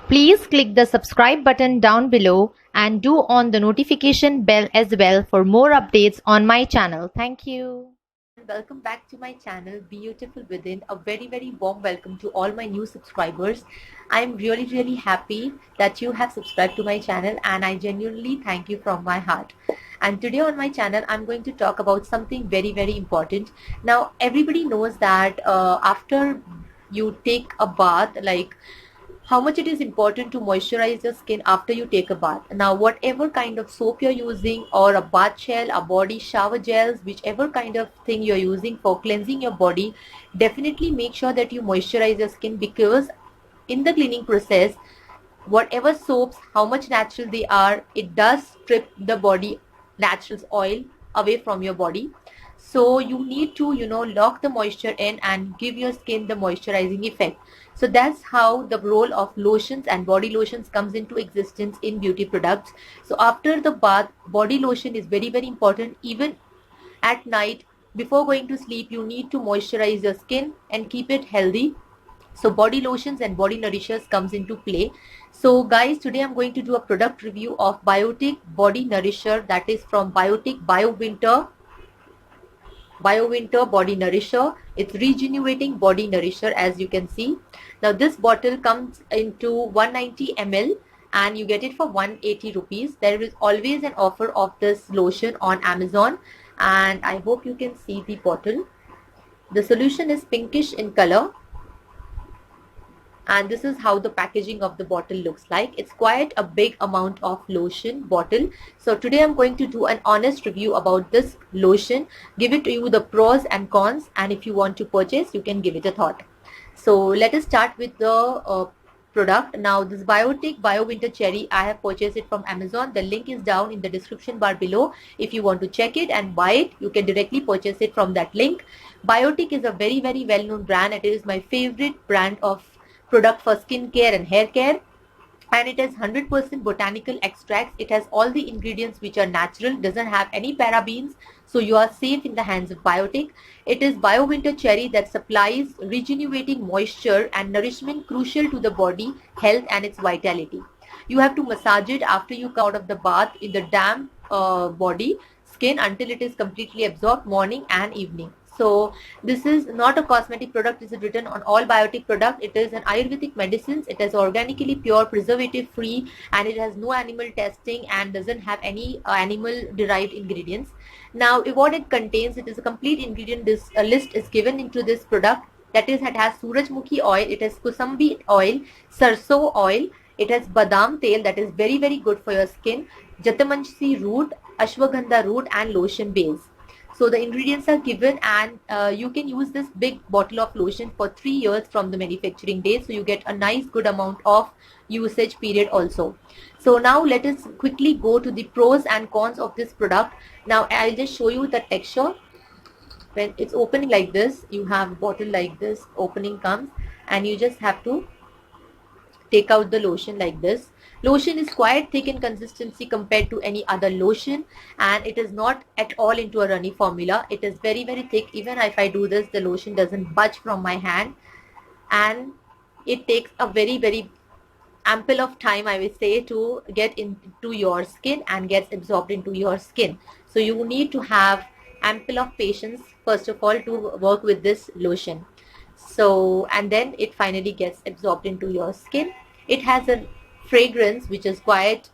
Please click the subscribe button down below and do on the notification bell as well for more updates on my channel. Thank you. Welcome back to my channel, Beautiful Within. A very warm welcome to all my new subscribers. I'm really happy that you have subscribed to my channel, and I genuinely thank you from my heart. And today on my channel I'm going to talk about something very important. Now everybody knows that after you take a bath, like how much it is important to moisturize your skin after you take a bath. Now whatever kind of soap you're using, or a bath gel, a body shower gels, whichever kind of thing you're using for cleansing your body, definitely make sure that you moisturize your skin, because in the cleaning process, whatever soaps, how much natural they are, it does strip the body natural oil away from your body. So you need to lock the moisture in and give your skin the moisturizing effect. So that's how the role of lotions and body lotions comes into existence in beauty products. So after the bath, body lotion is very important. Even at night before going to sleep, you need to moisturize your skin and keep it healthy. So body lotions and body nourishers comes into play. So guys, today I'm going to do a product review of Biotic Body Nourisher, that is from Biotic BioWinter Body Nourisher. It's regenerating body nourisher, as you can see. Now this bottle comes into 190 ml and you get it for 180 rupees. There is always an offer of this lotion on Amazon, and I hope you can see the bottle. The solution is pinkish in color, and this is how the packaging of the bottle looks like. It's quite a big amount of lotion bottle. So today I'm going to do an honest review about this lotion, give it to you the pros and cons, and if you want to purchase, you can give it a thought. So let us start with the product. Now this Biotic BioWinter Cherry, I have purchased it from Amazon. The link is down in the description bar below. If you want to check it and buy it, you can directly purchase it from that link. Biotic is a very well-known brand. It is my favorite brand of product for skin care and hair care, and it has 100% botanical extracts. It has all the ingredients which are natural, doesn't have any parabens, so you are safe in the hands of Biotic. It is BioWinter Cherry that supplies regenerating moisture and nourishment crucial to the body health and its vitality. You have to massage it after you come out of the bath in the damp body skin until it is completely absorbed, morning and evening. So this is not a cosmetic product. This is written on all Biotic product. It is an Ayurvedic medicines. It is organically pure, preservative free, and it has no animal testing and doesn't have any animal derived ingredients. Now what it contains, it is a complete ingredient list is given into this product. That is, it has Surajmukhi oil, it has Kusambi oil, Sarso oil, it has Badam tail, that is very good for your skin, Jatamansi root, Ashwagandha root, and lotion base. So the ingredients are given, and you can use this big bottle of lotion for 3 years from the manufacturing date. So you get a nice good amount of usage period also. So now let us quickly go to the pros and cons of this product. Now I'll just show you the texture. When it's opening like this, you have a bottle like this, opening comes, and you just have to take out the lotion like this. Lotion is quite thick in consistency compared to any other lotion, and it is not at all into a runny formula. It is very thick. Even if I do this, the lotion doesn't budge from my hand, and it takes a very ample of time, I will say, to get into your skin and gets absorbed into your skin. So you need to have ample of patience first of all to work with this lotion. So, and then it finally gets absorbed into your skin. It has a fragrance which is quite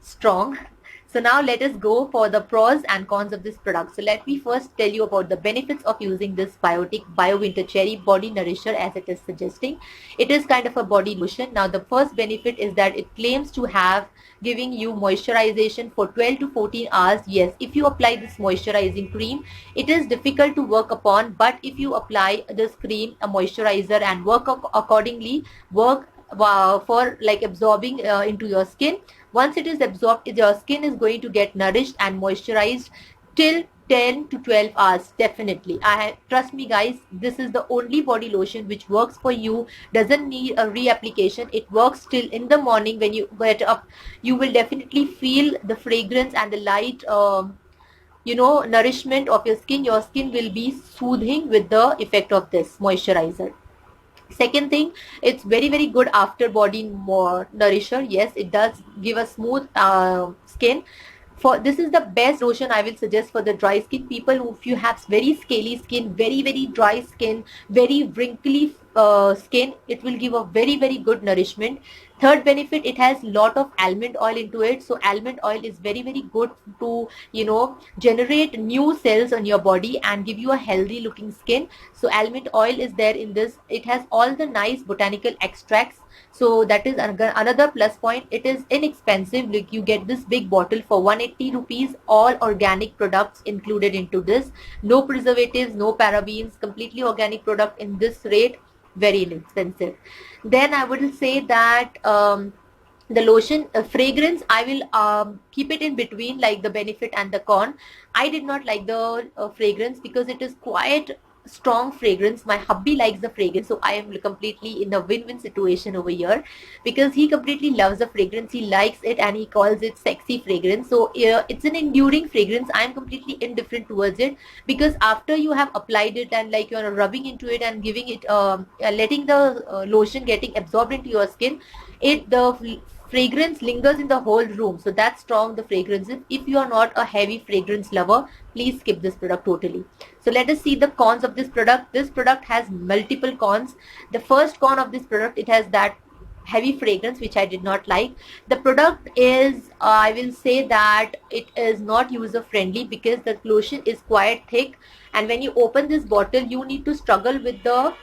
strong. So now let us go for the pros and cons of this product. So let me first tell you about the benefits of using this Biotic BioWinter Cherry Body Nourisher, as it is suggesting. It is kind of a body lotion. Now the first benefit is that it claims to have giving you moisturization for 12 to 14 hours. Yes, if you apply this moisturizing cream, it is difficult to work upon, but if you apply this cream, a moisturizer, and work accordingly, work for like absorbing into your skin. Once it is absorbed, your skin is going to get nourished and moisturized till 10 to 12 hours. Definitely, trust me guys, this is the only body lotion which works for you, doesn't need a reapplication. It works till in the morning. When you get up, you will definitely feel the fragrance and the light nourishment of your skin. Your skin will be soothing with the effect of this moisturizer. Second thing, it's very good after body nourisher. Yes, it does give a smooth skin. For this is the best lotion I will suggest for the dry skin people. Who, if you have very scaly skin, very dry skin, very wrinkly skin, it will give a very good nourishment. Third benefit, it has lot of almond oil into it. So almond oil is very good to, you know, generate new cells on your body and give you a healthy looking skin. So almond oil is there in this. It has all the nice botanical extracts. So that is another plus point. It is inexpensive. Like you get this big bottle for 180 rupees, all organic products included into this. No preservatives, no parabens, completely organic product in this rate, very inexpensive. Then I would say that the lotion fragrance, I will keep it in between, like the benefit and the con. I did not like the fragrance because it is quite strong fragrance. My hubby likes the fragrance, so I am completely in a win-win situation over here, because he completely loves the fragrance, he likes it, and he calls it sexy fragrance. So it's an enduring fragrance. I am completely indifferent towards it, because after you have applied it and like you're rubbing into it and giving it letting the lotion getting absorbed into your skin, the fragrance lingers in the whole room. So that's strong, the fragrance is. If you are not a heavy fragrance lover, please skip this product totally. So let us see the cons of this product. This product has multiple cons. The first con of this product, it has that heavy fragrance, which I did not like. The product is, I will say that it is not user friendly, because the lotion is quite thick, and when you open this bottle, you need to struggle with the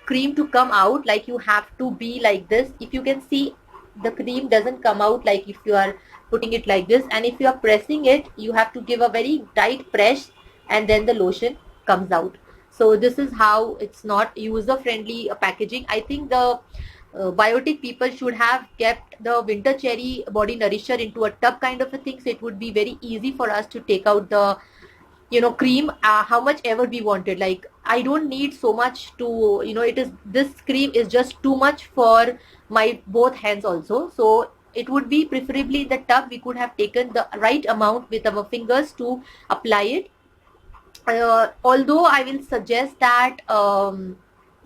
cream to come out. Like you have to be like this. If you can see, the cream doesn't come out like if you are putting it like this, and if you are pressing it, you have to give a very tight press, and then the lotion comes out. So this is how it's not user friendly packaging. I think the biotic people should have kept the winter cherry body nourisher into a tub kind of a thing, so it would be very easy for us to take out the, you know, cream how much ever we wanted. Like I don't need so much to, you know, it is, this cream is just too much for my both hands also. So it would be preferably in the tub, we could have taken the right amount with our fingers to apply it. Although I will suggest that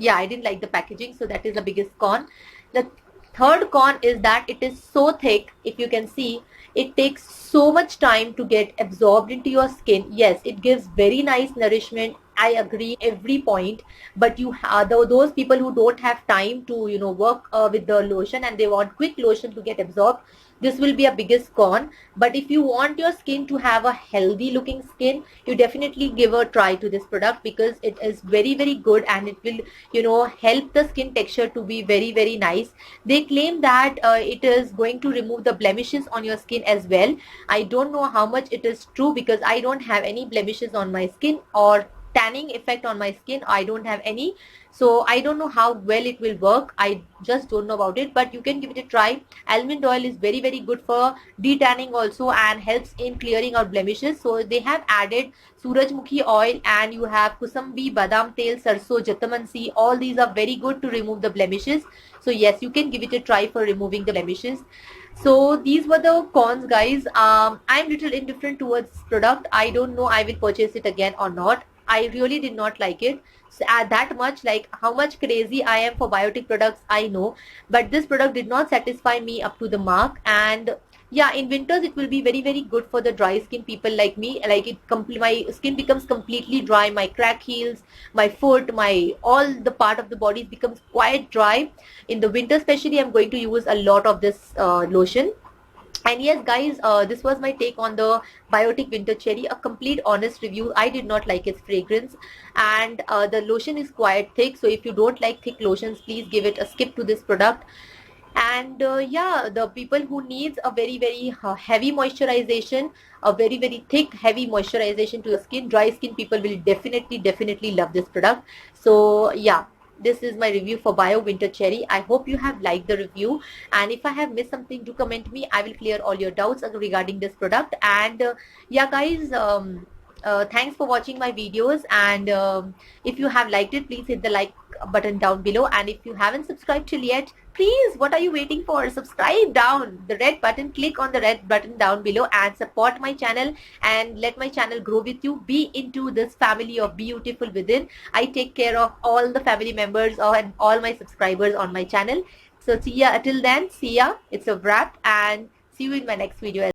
yeah, I didn't like the packaging, so that is the biggest con. The third con is that it is so thick. If you can see, it takes so much time to get absorbed into your skin. Yes, it gives very nice nourishment, I agree every point, but you those people who don't have time to, you know, work with the lotion and they want quick lotion to get absorbed, this will be a biggest con. But if you want your skin to have a healthy looking skin, you definitely give a try to this product, because it is very good, and it will, you know, help the skin texture to be very nice. They claim that it is going to remove the blemishes on your skin as well. I don't know how much it is true, because I don't have any blemishes on my skin, or tanning effect on my skin, I don't have any. So I don't know how well it will work, I just don't know about it, but you can give it a try. Almond oil is very good for detanning also, and helps in clearing out blemishes. So they have added surajmukhi oil, and you have kusambi, badam tel, sarso, jatamansi, all these are very good to remove the blemishes. So yes, you can give it a try for removing the blemishes. So these were the cons, guys. I'm little indifferent towards this product. I don't know I will purchase it again or not. I really did not like it. So that much, like how much crazy I am for biotic products, I know, but this product did not satisfy me up to the mark. And yeah, in winters it will be very good for the dry skin people like me. Like my skin becomes completely dry, my crack heals, my foot, my all the part of the body becomes quite dry. In the winter especially, I'm going to use a lot of this lotion. And yes, guys, this was my take on the Biotic Winter Cherry, a complete honest review. I did not like its fragrance, and the lotion is quite thick. So if you don't like thick lotions, please give it a skip to this product. And yeah, the people who needs a very heavy moisturization, a very thick heavy moisturization to the skin, dry skin people will definitely love this product. So yeah, this is my review for Bio Winter Cherry. I hope you have liked the review, and if I have missed something, do comment me. I will clear all your doubts regarding this product. And yeah, guys, thanks for watching my videos, and if you have liked it, please hit the like button down below, and if you haven't subscribed till yet, please, what are you waiting for? Subscribe down the red button, click on the red button down below and support my channel and let my channel grow with you. Be into this family of Beautiful Within. I take care of all the family members and all my subscribers on my channel. So see ya, till then, see ya, it's a wrap, and see you in my next video.